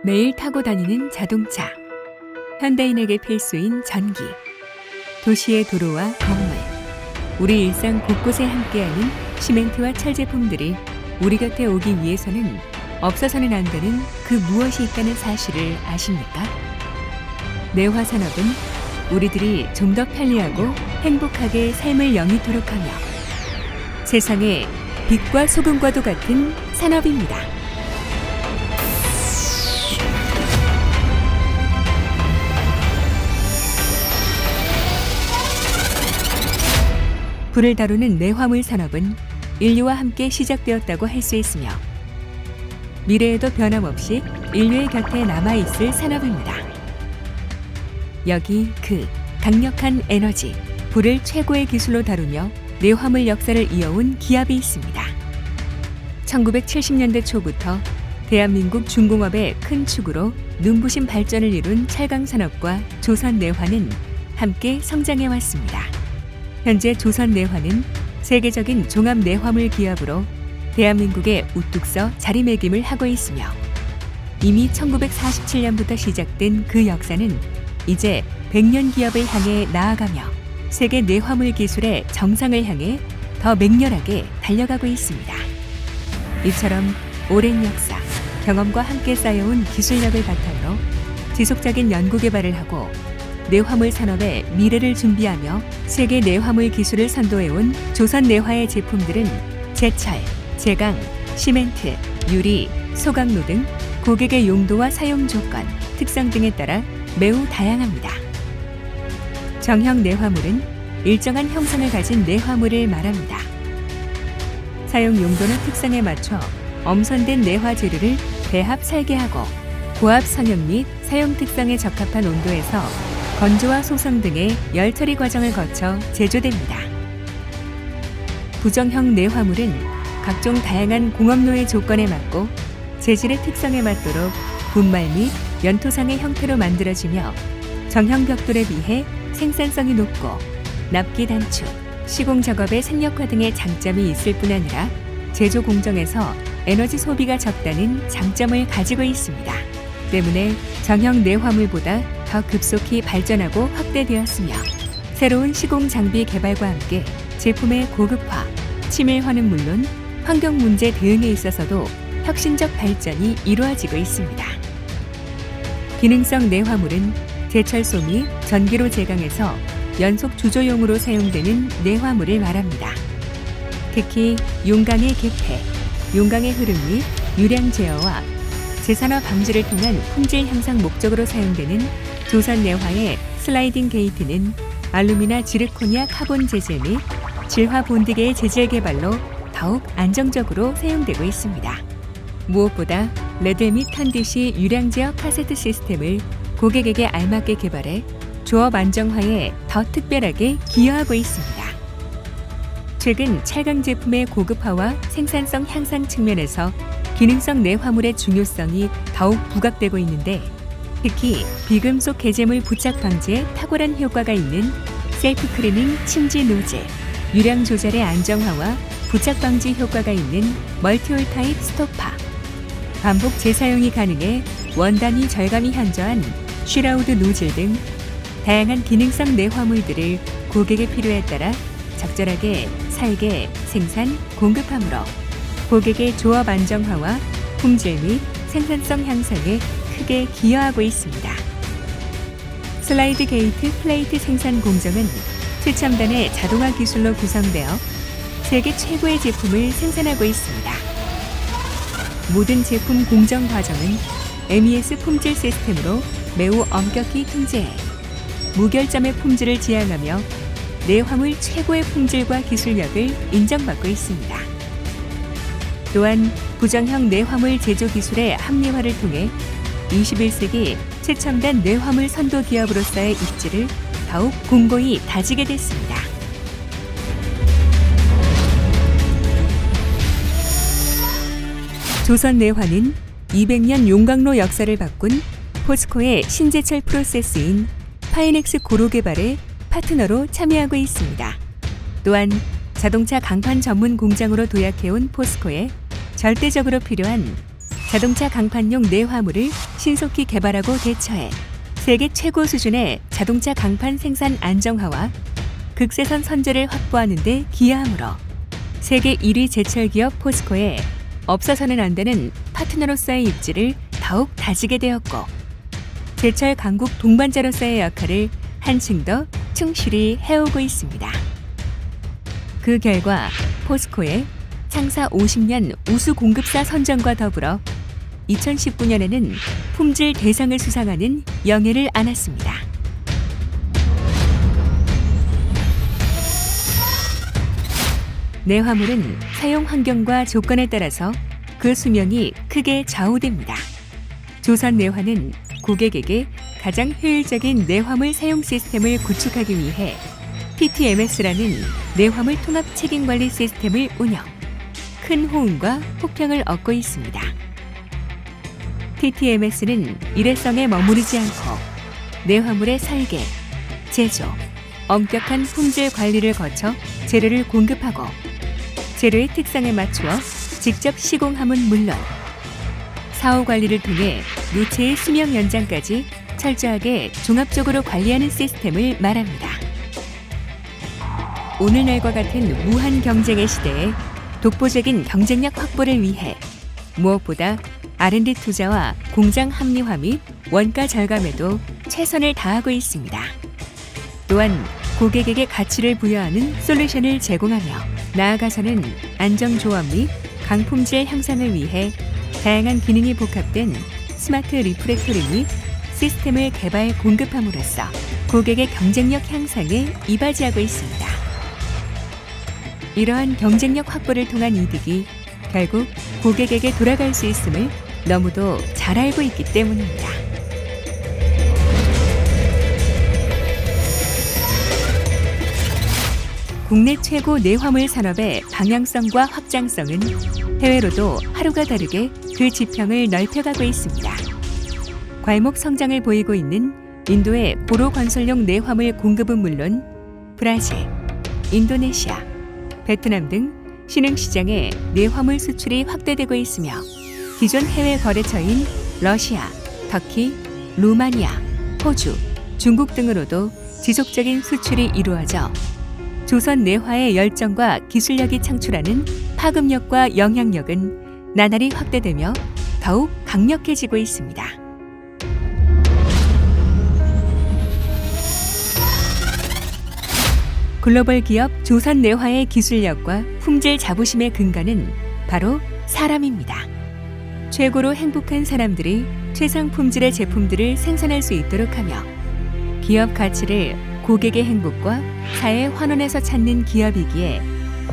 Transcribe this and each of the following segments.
매일 타고 다니는 자동차, 현대인에게 필수인 전기, 도시의 도로와 건물, 우리 일상 곳곳에 함께하는 시멘트와 철 제품들이 우리 곁에 오기 위해서는 없어서는 안 되는 그 무엇이 있다는 사실을 아십니까? 내화산업은 우리들이 좀 더 편리하고 행복하게 삶을 영위토록 하며 세상의 빛과 소금과도 같은 산업입니다. 불을 다루는 내화물 산업은 인류와 함께 시작되었다고 할 수 있으며 미래에도 변함없이 인류의 곁에 남아있을 산업입니다. 여기 그 강력한 에너지, 불을 최고의 기술로 다루며 내화물 역사를 이어온 기업이 있습니다. 1970년대 초부터 대한민국 중공업의 큰 축으로 눈부신 발전을 이룬 철강산업과 조선내화는 함께 성장해왔습니다. 현재 조선내화는 세계적인 종합내화물 기업으로 대한민국에 우뚝 서 자리매김을 하고 있으며 이미 1947년부터 시작된 그 역사는 이제 100년 기업을 향해 나아가며 세계 내화물 기술의 정상을 향해 더 맹렬하게 달려가고 있습니다. 이처럼 오랜 역사, 경험과 함께 쌓여온 기술력을 바탕으로 지속적인 연구개발을 하고 내화물 산업의 미래를 준비하며 세계 내화물 기술을 선도해온 조선내화의 제품들은 제철, 제강, 시멘트, 유리, 소각로 등 고객의 용도와 사용 조건, 특성 등에 따라 매우 다양합니다. 정형 내화물은 일정한 형상을 가진 내화물을 말합니다. 사용 용도나 특성에 맞춰 엄선된 내화 재료를 배합 설계하고 고압 성형 및 사용 특성에 적합한 온도에서 건조와 소성 등의 열 처리 과정을 거쳐 제조됩니다. 부정형 내화물은 각종 다양한 공업로의 조건에 맞고 재질의 특성에 맞도록 분말 및 연토상의 형태로 만들어지며 정형 벽돌에 비해 생산성이 높고 납기 단축, 시공 작업의 생력화 등의 장점이 있을 뿐 아니라 제조 공정에서 에너지 소비가 적다는 장점을 가지고 있습니다. 때문에 정형 내화물보다 더 급속히 발전하고 확대되었으며 새로운 시공 장비 개발과 함께 제품의 고급화, 치밀화는 물론 환경 문제 대응에 있어서도 혁신적 발전이 이루어지고 있습니다. 기능성 내화물은 제철소 및 전기로 제강해서 연속 주조용으로 사용되는 내화물을 말합니다. 특히 용광의 개폐, 용광의 흐름 및 유량 제어와 재산화 방지를 통한 품질 향상 목적으로 사용되는 조선내화의 슬라이딩 게이트는 알루미나 지르코니아 카본 재질 및 질화 본드계의 재질 개발로 더욱 안정적으로 사용되고 있습니다. 무엇보다 레드 및 탄디시 유량 제어 카세트 시스템을 고객에게 알맞게 개발해 조업 안정화에 더 특별하게 기여하고 있습니다. 최근 찰강 제품의 고급화와 생산성 향상 측면에서 기능성 내화물의 중요성이 더욱 부각되고 있는데 특히 비금속 개재물 부착 방지에 탁월한 효과가 있는 셀프 클리닝 침지 노즐, 유량 조절의 안정화와 부착 방지 효과가 있는 멀티홀 타입 스토파, 반복 재사용이 가능해 원단위 절감이 현저한 쉬라우드 노즐 등 다양한 기능성 내화물들을 고객의 필요에 따라 적절하게 설계, 생산, 공급함으로 고객의 조업 안정화와 품질 및 생산성 향상에 크게 기여하고 있습니다. 슬라이드 게이트 플레이트 생산 공정은 최첨단의 자동화 기술로 구성되어 세계 최고의 제품을 생산하고 있습니다. 모든 제품 공정 과정은 MES 품질 시스템으로 매우 엄격히 통제해 무결점의 품질을 지향하며 내화물 최고의 품질과 기술력을 인정받고 있습니다. 또한 부정형 내화물 제조 기술의 합리화를 통해 21세기 최첨단 내화물 선도 기업으로서의 입지를 더욱 공고히 다지게 됐습니다. 조선내화는 200년 용광로 역사를 바꾼 포스코의 신제철 프로세스인 파이넥스 고로 개발에 파트너로 참여하고 있습니다. 또한 자동차 강판 전문 공장으로 도약해온 포스코에 절대적으로 필요한 자동차 강판용 내화물을 신속히 개발하고 대처해 세계 최고 수준의 자동차 강판 생산 안정화와 극세선 선제를 확보하는 데 기여하므로 세계 1위 제철 기업 포스코에 없어서는 안 되는 파트너로서의 입지를 더욱 다지게 되었고, 제철 강국 동반자로서의 역할을 한층 더 충실히 해오고 있습니다. 그 결과 포스코의 창사 50년 우수 공급사 선정과 더불어 2019년에는 품질 대상을 수상하는 영예를 안았습니다. 내화물은 사용 환경과 조건에 따라서 그 수명이 크게 좌우됩니다. 조선 내화는 고객에게 가장 효율적인 내화물 사용 시스템을 구축하기 위해 TTMS라는 내화물 통합 책임 관리 시스템을 운영, 큰 호응과 호평을 얻고 있습니다. TTMS는 일회성에 머무르지 않고 내화물의 설계, 제조, 엄격한 품질 관리를 거쳐 재료를 공급하고 재료의 특성에 맞추어 직접 시공함은 물론 사후 관리를 통해 노체의 수명 연장까지 철저하게 종합적으로 관리하는 시스템을 말합니다. 오늘날과 같은 무한 경쟁의 시대에 독보적인 경쟁력 확보를 위해 무엇보다 R&D 투자와 공장 합리화 및 원가 절감에도 최선을 다하고 있습니다. 또한 고객에게 가치를 부여하는 솔루션을 제공하며 나아가서는 안정조합 및 강품질 향상을 위해 다양한 기능이 복합된 스마트 리프렉토리 및 시스템을 개발 공급함으로써 고객의 경쟁력 향상에 이바지하고 있습니다. 이러한 경쟁력 확보를 통한 이득이 결국 고객에게 돌아갈 수 있음을 너무도 잘 알고 있기 때문입니다. 국내 최고 내화물 산업의 방향성과 확장성은 해외로도 하루가 다르게 그 지평을 넓혀가고 있습니다. 괄목 성장을 보이고 있는 인도의 고로 건설용 내화물 공급은 물론 브라질, 인도네시아, 베트남 등 신흥시장의 내화물 수출이 확대되고 있으며 기존 해외 거래처인 러시아, 터키, 루마니아, 호주, 중국 등으로도 지속적인 수출이 이루어져 조선 내화의 열정과 기술력이 창출하는 파급력과 영향력은 나날이 확대되며 더욱 강력해지고 있습니다. 글로벌 기업 조선 내화의 기술력과 품질 자부심의 근간은 바로 사람입니다. 최고로 행복한 사람들이 최상 품질의 제품들을 생산할 수 있도록 하며 기업 가치를 고객의 행복과 사회 환원에서 찾는 기업이기에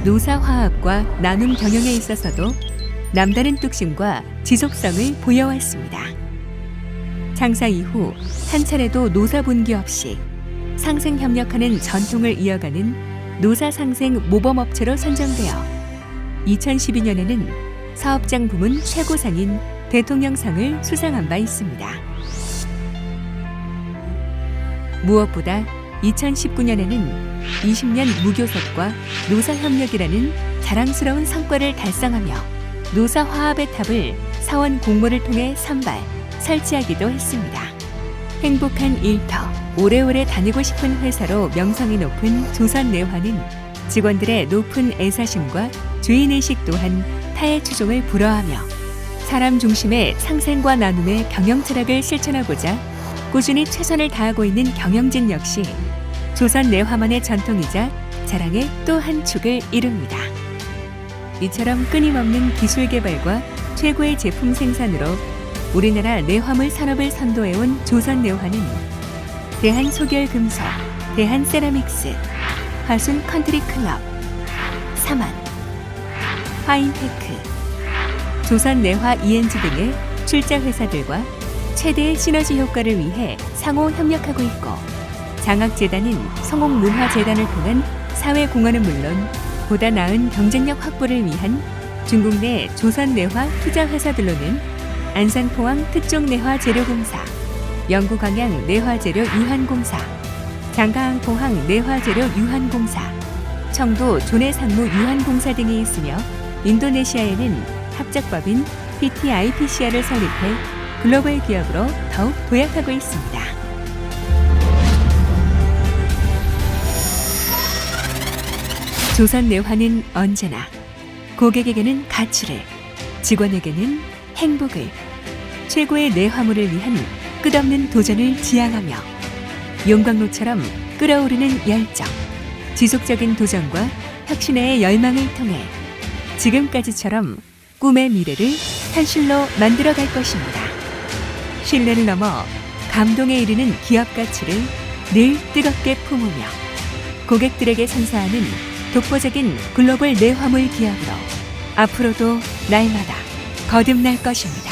노사화합과 나눔 경영에 있어서도 남다른 뚝심과 지속성을 보여왔습니다. 창사 이후 한 차례도 노사 분기 없이 상생 협력하는 전통을 이어가는 노사상생 모범업체로 선정되어 2012년에는 사업장 부문 최고상인 대통령상을 수상한 바 있습니다. 무엇보다 2019년에는 20년 무교섭과 노사협력이라는 자랑스러운 성과를 달성하며 노사화합의 탑을 사원 공모를 통해 선발, 설치하기도 했습니다. 행복한 일터, 오래오래 다니고 싶은 회사로 명성이 높은 조선내화는 직원들의 높은 애사심과 주인의식 또한 타의 추종을 불허하며 사람 중심의 상생과 나눔의 경영 철학을 실천하고자 꾸준히 최선을 다하고 있는 경영진 역시 조선 내화만의 전통이자 자랑의 또 한 축을 이룹니다. 이처럼 끊임없는 기술 개발과 최고의 제품 생산으로 우리나라 내화물 산업을 선도해온 조선 내화는 대한소결금속, 대한세라믹스, 화순 컨트리클럽, 사만, 화인테크, 조선 내화 ENG 등의 출자 회사들과 최대의 시너지 효과를 위해 상호 협력하고 있고 장학재단인 성옥문화재단을 통한 사회공헌은 물론 보다 나은 경쟁력 확보를 위한 중국 내 조선내화 투자회사들로는 안산포항 특종내화재료공사, 영구광양 내화재료 유한공사, 장가항포항 내화재료 유한공사, 청도 조내상무 유한공사 등이 있으며 인도네시아에는 합작법인 PTIPCR을 설립해 글로벌 기업으로 더욱 도약하고 있습니다. 조선내화는 언제나 고객에게는 가치를, 직원에게는 행복을, 최고의 내화물을 위한 끝없는 도전을 지향하며 용광로처럼 끓어오르는 열정, 지속적인 도전과 혁신의 열망을 통해 지금까지처럼 꿈의 미래를 현실로 만들어갈 것입니다. 신뢰를 넘어 감동에 이르는 기업 가치를 늘 뜨겁게 품으며 고객들에게 선사하는 독보적인 글로벌 내화물 기업으로 앞으로도 날마다 거듭날 것입니다.